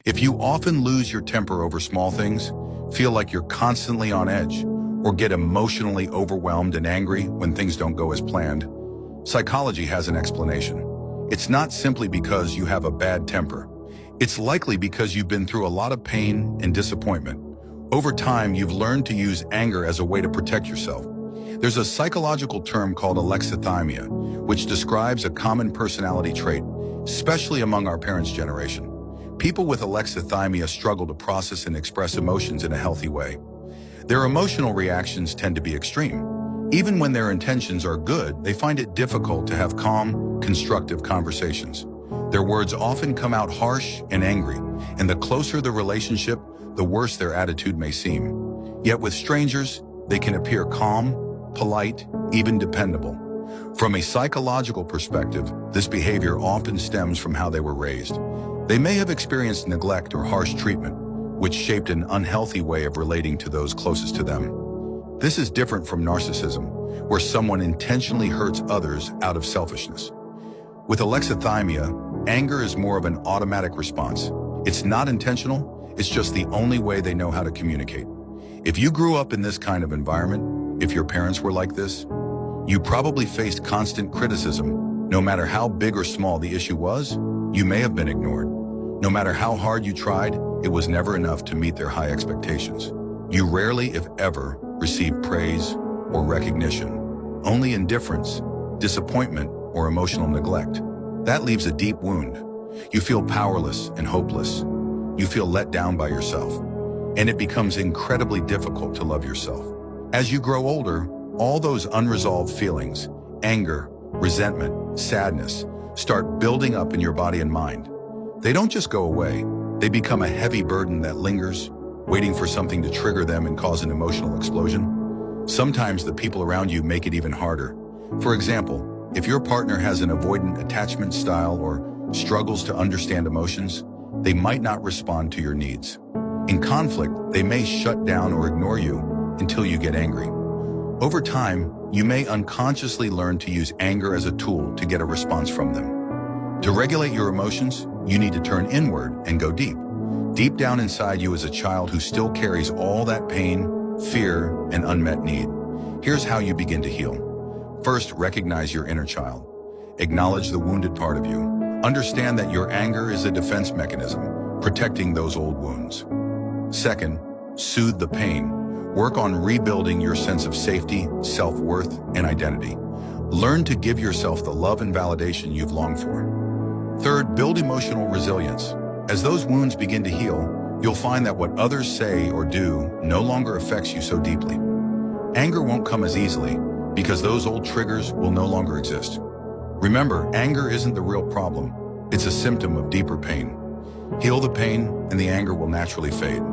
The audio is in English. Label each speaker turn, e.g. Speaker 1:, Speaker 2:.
Speaker 1: If you often lose your temper over small things, feel like you're constantly on edge, or get emotionally overwhelmed and angry when things don't go as planned, psychology has an explanation. It's not simply because you have a bad temper. It's likely because you've been through a lot of pain and disappointment. Over time, you've learned to use anger as a way to protect yourself. There's a psychological term called alexithymia, which describes a common personality trait, especially among our parents' generation. People with alexithymia struggle to process and express emotions in a healthy way. Their emotional reactions tend to be extreme. Even when their intentions are good, they find it difficult to have calm, constructive conversations. Their words often come out harsh and angry, and the closer the relationship, the worse their attitude may seem. Yet with strangers, they can appear calm, polite, even dependable. From a psychological perspective, this behavior often stems from how they were raised. They may have experienced neglect or harsh treatment, which shaped an unhealthy way of relating to those closest to them. This is different from narcissism, where someone intentionally hurts others out of selfishness. With alexithymia, anger is more of an automatic response. It's not intentional, it's just the only way they know how to communicate. If you grew up in this kind of environment, if your parents were like this, you probably faced constant criticism. No matter how big or small the issue was, you may have been ignored. No matter how hard you tried, it was never enough to meet their high expectations. You rarely, if ever, received praise or recognition. Only indifference, disappointment, or emotional neglect. That leaves a deep wound. You feel powerless and hopeless. You feel let down by yourself. And it becomes incredibly difficult to love yourself. As you grow older, all those unresolved feelings, anger, resentment, sadness, start building up in your body and mind. They don't just go away. They become a heavy burden that lingers, waiting for something to trigger them and cause an emotional explosion. Sometimes the people around you make it even harder. For example, if your partner has an avoidant attachment style or struggles to understand emotions, they might not respond to your needs. In conflict, they may shut down or ignore you until you get angry. Over time, you may unconsciously learn to use anger as a tool to get a response from them. To regulate your emotions, you need to turn inward and go deep. Deep down inside you is a child who still carries all that pain, fear, and unmet need. Here's how you begin to heal. First, recognize your inner child. Acknowledge the wounded part of you. Understand that your anger is a defense mechanism, protecting those old wounds. Second, soothe the pain. Work on rebuilding your sense of safety, self-worth, and identity. Learn to give yourself the love and validation you've longed for. Third, build emotional resilience. As those wounds begin to heal, you'll find that what others say or do no longer affects you so deeply. Anger won't come as easily because those old triggers will no longer exist. Remember, anger isn't the real problem. It's a symptom of deeper pain. Heal the pain, and the anger will naturally fade.